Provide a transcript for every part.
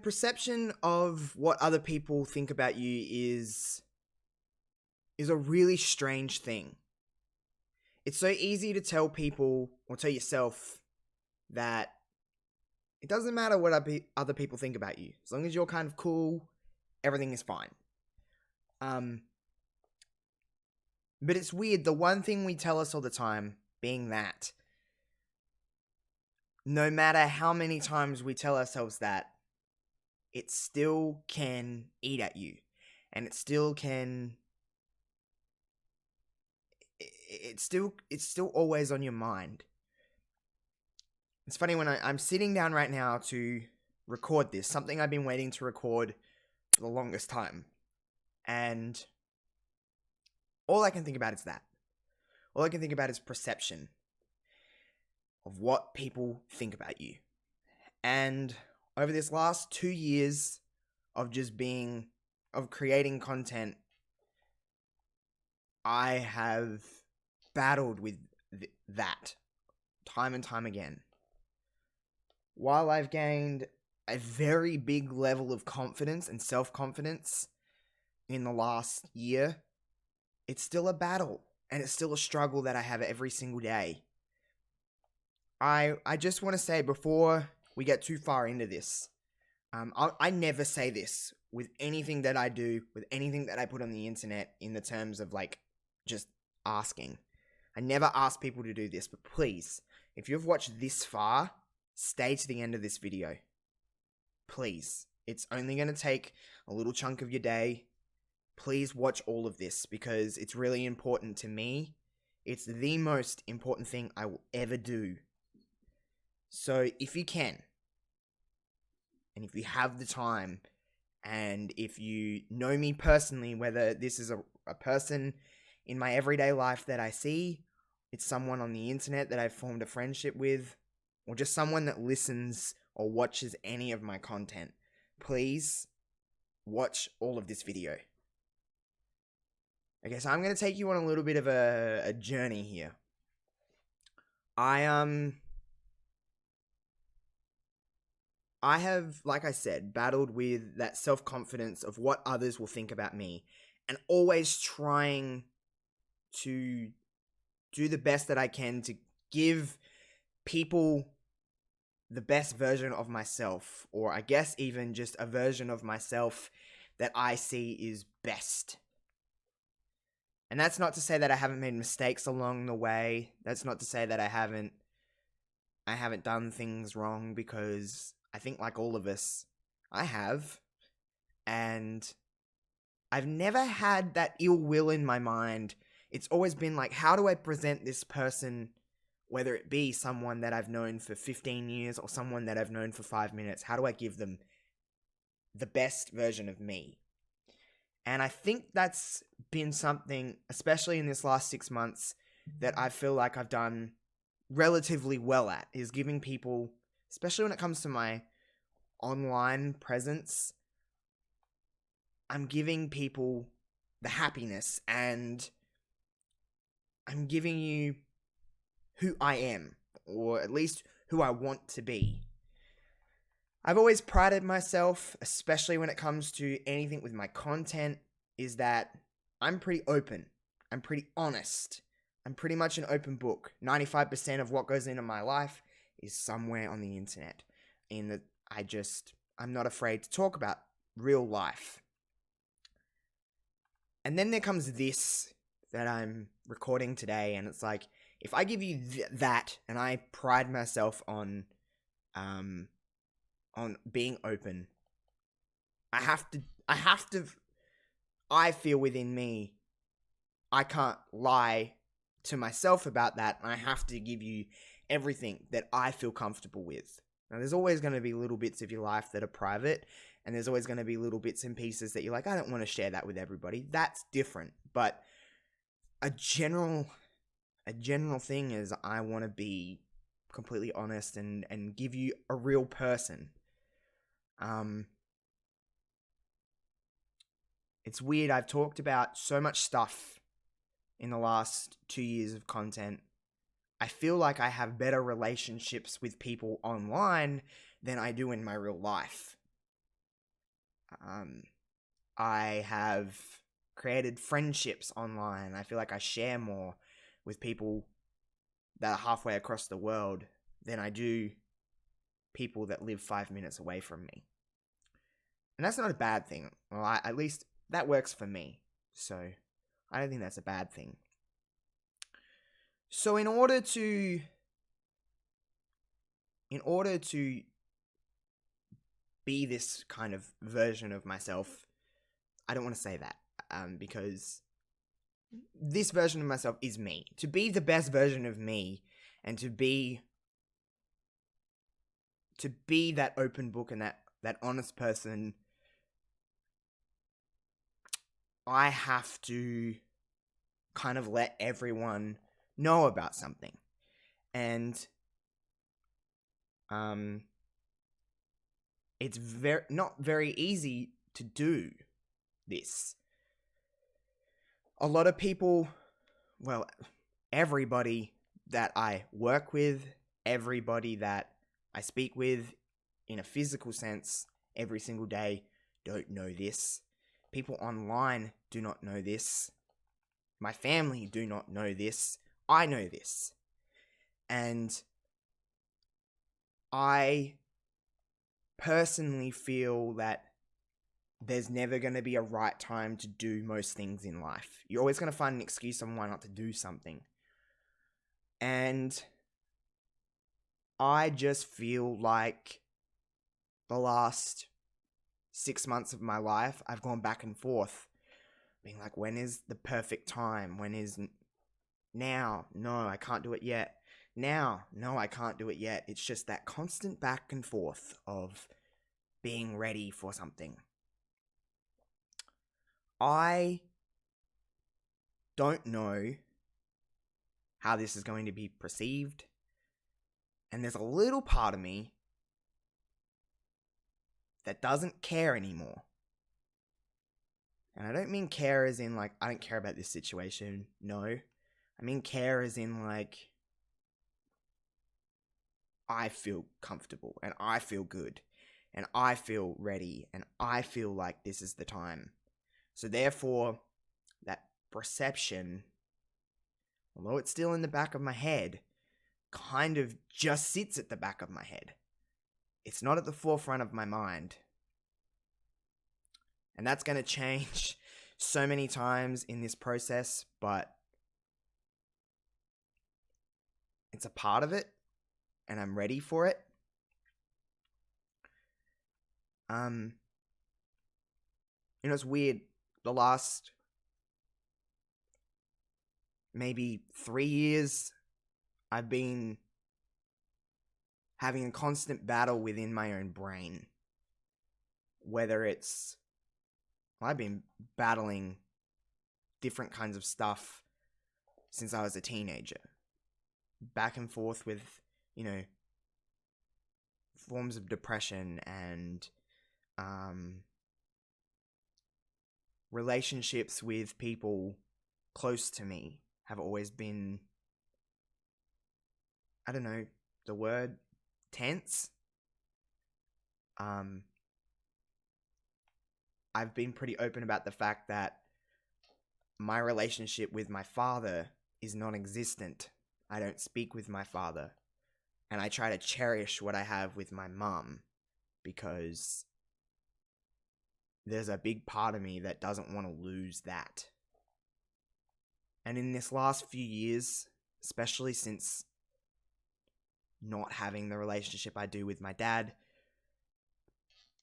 Perception of what other people think about you is a really strange thing. It's so easy to tell people or tell yourself that it doesn't matter what other people think about you. As long as you're kind of cool, everything is fine. But it's weird. The one thing we tell us all the time being that no matter how many times we tell ourselves that, it still can eat at you. And it still can... It's still always on your mind. It's funny when I'm sitting down right now to record this, something I've been waiting to record for the longest time. And all I can think about is that. All I can think about is perception of what people think about you. And over this last 2 years of creating content, I have battled with that time and time again. While I've gained a very big level of confidence and self-confidence in the last year, it's still a battle and it's still a struggle that I have every single day. I just want to say before we get too far into this, I never say this with anything that I do, with anything that I put on the internet in the terms of just asking. I never ask people to do this, but please, if you've watched this far, stay to the end of this video. Please. It's only going to take a little chunk of your day. Please watch all of this because it's really important to me. It's the most important thing I will ever do. So if you can, and if you have the time, and if you know me personally, whether this is a person in my everyday life that I see, it's someone on the internet that I've formed a friendship with, or just someone that listens or watches any of my content, please watch all of this video. Okay, so I'm going to take you on a little bit of a journey here. I have, like I said, battled with that self-confidence of what others will think about me, and always trying to do the best that I can to give people the best version of myself, or I guess even just a version of myself that I see is best. And that's not to say that I haven't made mistakes along the way. That's not to say that I haven't done things wrong, because I think like all of us, I have. And I've never had that ill will in my mind. It's always been like, how do I present this person, whether it be someone that I've known for 15 years or someone that I've known for 5 minutes, how do I give them the best version of me? And I think that's been something, especially in this last 6 months, that I feel like I've done relatively well at, is giving people, especially when it comes to my online presence, I'm giving people the happiness, and I'm giving you who I am, or at least who I want to be. I've always prided myself, especially when it comes to anything with my content, is that I'm pretty open. I'm pretty honest. I'm pretty much an open book. 95% of what goes into my life is somewhere on the internet. In that I'm not afraid to talk about real life. And then there comes this that I'm recording today, and it's like, if I give you that, and I pride myself on being open, I feel within me, I can't lie to myself about that, and I have to give you everything that I feel comfortable with. Now, there's always going to be little bits of your life that are private, and there's always going to be little bits and pieces that you're like, I don't want to share that with everybody. That's different. But a general thing is, I want to be completely honest and give you a real person. It's weird. I've talked about so much stuff in the last 2 years of content. I feel like I have better relationships with people online than I do in my real life. Um, I have created friendships online. I feel like I share more with people that are halfway across the world than I do people that live 5 minutes away from me. And that's not a bad thing. Well, at least that works for me. So I don't think that's a bad thing. So in order to be this kind of version of myself, I don't want to say that, because this version of myself is me. To be the best version of me, and to be that open book and that honest person, I have to kind of let everyone know about something. And it's not very easy to do this. A lot of people, well, everybody that I work with, everybody that I speak with in a physical sense every single day don't know this. People online do not know this. My family do not know this. I know this. And I personally feel that there's never going to be a right time to do most things in life. You're always going to find an excuse on why not to do something. And I just feel like the last 6 months of my life, I've gone back and forth, being like, when is the perfect time? When is now? No, I can't do it yet. Now, no, I can't do it yet. It's just that constant back and forth of being ready for something. I don't know how this is going to be perceived. And there's a little part of me that doesn't care anymore. And I don't mean care as in like, I don't care about this situation. No. I mean care as in like, I feel comfortable and I feel good and I feel ready and I feel like this is the time. So therefore, that perception, although it's still in the back of my head, kind of just sits at the back of my head. It's not at the forefront of my mind. And that's going to change so many times in this process, but it's a part of it, and I'm ready for it. It's weird. The last maybe 3 years, I've been having a constant battle within my own brain. Whether it's, I've been battling different kinds of stuff since I was a teenager. Back and forth with, forms of depression and relationships with people close to me have always been, I don't know the word, tense. I've been pretty open about the fact that my relationship with my father is non-existent. I don't speak with my father. And I try to cherish what I have with my mum, because there's a big part of me that doesn't want to lose that. And in this last few years, especially since not having the relationship I do with my dad,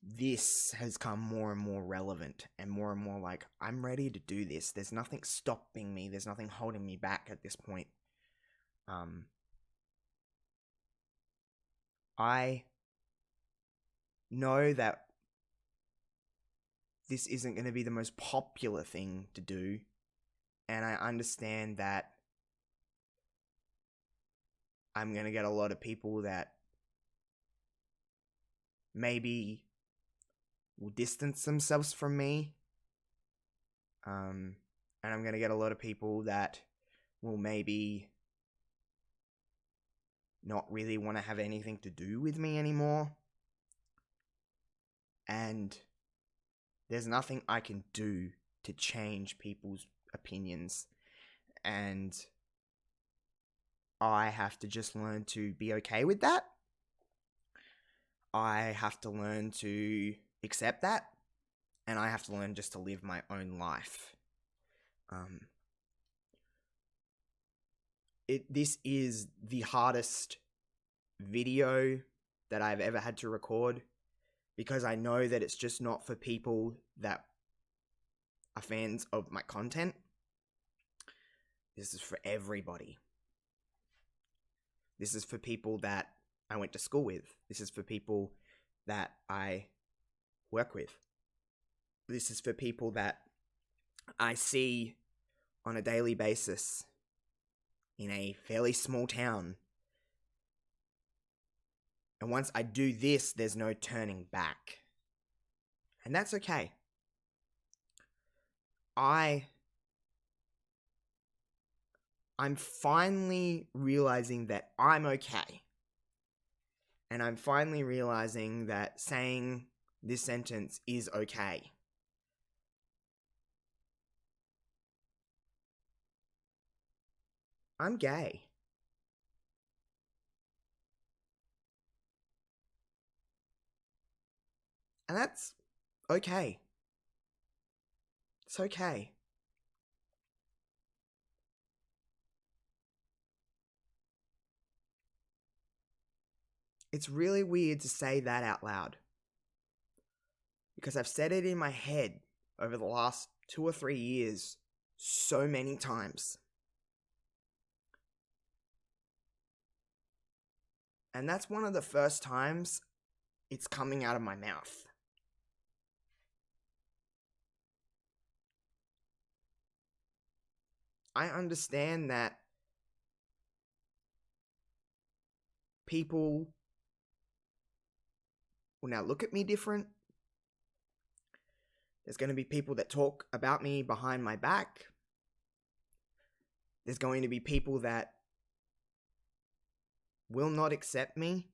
this has come more and more relevant and more like, I'm ready to do this. There's nothing stopping me. There's nothing holding me back at this point. I know that this isn't going to be the most popular thing to do, and I understand that I'm going to get a lot of people that maybe will distance themselves from me, and I'm going to get a lot of people that will maybe not really want to have anything to do with me anymore. And there's nothing I can do to change people's opinions. And I have to just learn to be okay with that. I have to learn to accept that. And I have to learn just to live my own life. This is the hardest video that I've ever had to record, because I know that it's just not for people that are fans of my content. This is for everybody. This is for people that I went to school with. This is for people that I work with. This is for people that I see on a daily basis in a fairly small town. And once I do this, there's no turning back. And that's okay. I'm finally realizing that I'm okay. And I'm finally realizing that saying this sentence is okay. I'm gay. And that's okay. It's okay. It's really weird to say that out loud, because I've said it in my head over the last 2 or 3 years so many times. And that's one of the first times it's coming out of my mouth. I understand that people will now look at me different. There's going to be people that talk about me behind my back. There's going to be people that will not accept me.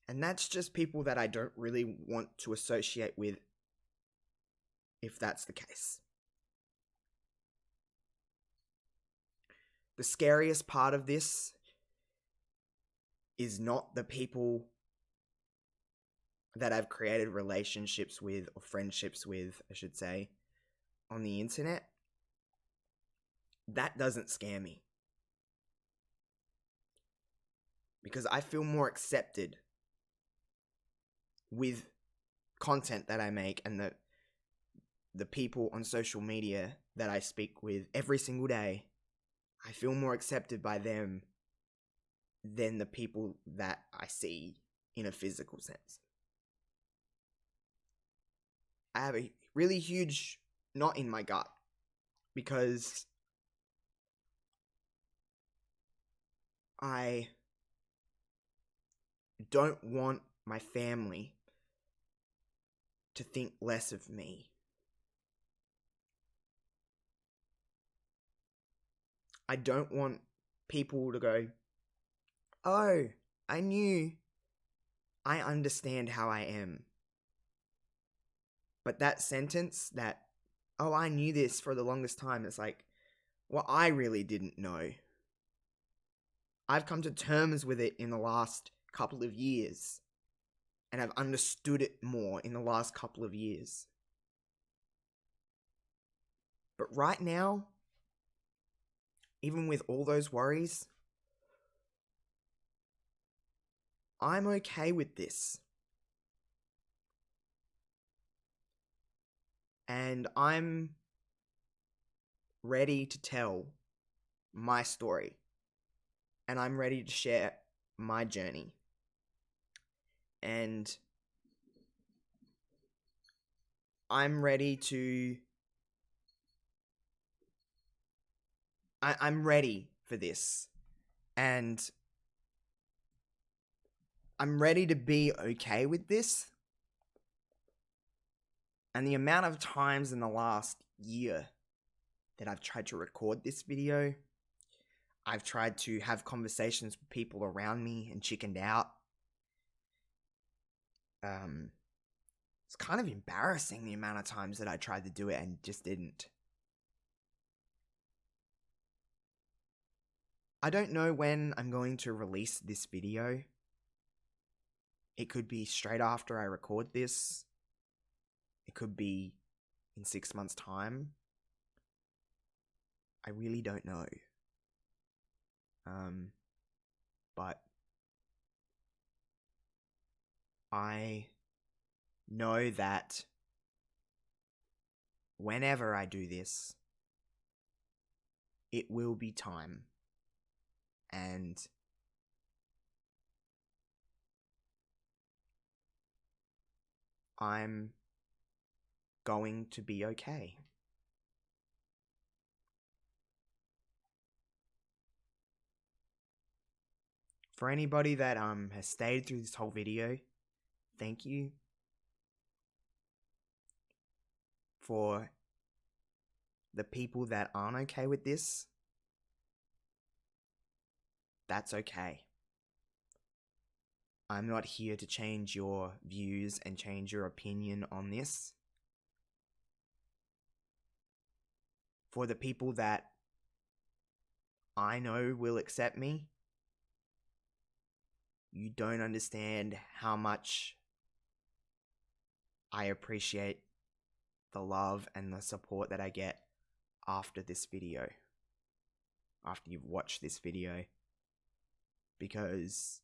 And that's just people that I don't really want to associate with, if that's the case. The scariest part of this is not the people that I've created relationships with, or friendships with, I should say, on the internet. That doesn't scare me, because I feel more accepted with content that I make and the people on social media that I speak with every single day. I feel more accepted by them than the people that I see in a physical sense. I have a really huge knot in my gut, because I don't want my family to think less of me. I don't want people to go, "Oh, I understand how I am." But that sentence, that, "Oh, I knew this for the longest time," it's like, well, I really didn't know. I've come to terms with it in the last couple of years, and I've understood it more in the last couple of years. But right now, even with all those worries, I'm okay with this. And I'm ready to tell my story. And I'm ready to share my journey. And I'm ready to... I'm ready for this. And I'm ready to be okay with this. And the amount of times in the last year that I've tried to record this video, I've tried to have conversations with people around me and chickened out. It's kind of embarrassing the amount of times that I tried to do it and just didn't. I don't know when I'm going to release this video. It could be straight after I record this. It could be in 6 months' time. I really don't know. But I know that whenever I do this, it will be time. And I'm going to be okay. For anybody that has stayed through this whole video, thank you. For the people that aren't okay with this, that's okay. I'm not here to change your views and change your opinion on this. For the people that I know will accept me, you don't understand how much I appreciate the love and the support that I get after this video. After you've watched this video. Because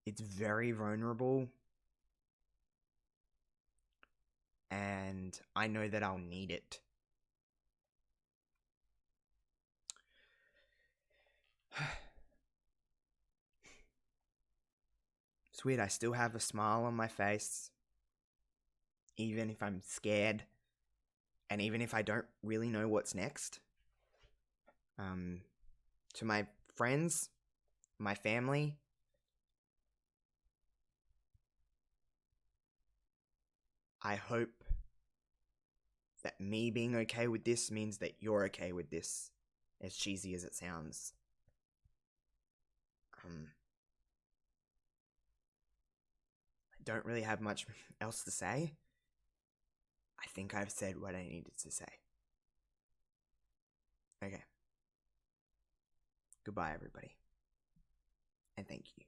it's very vulnerable. And I know that I'll need it. It's weird, I still have a smile on my face. Even if I'm scared. And even if I don't really know what's next. To my friends, my family, I hope that me being okay with this means that you're okay with this, as cheesy as it sounds. I don't really have much else to say. I think I've said what I needed to say. Okay. Goodbye, everybody. And thank you.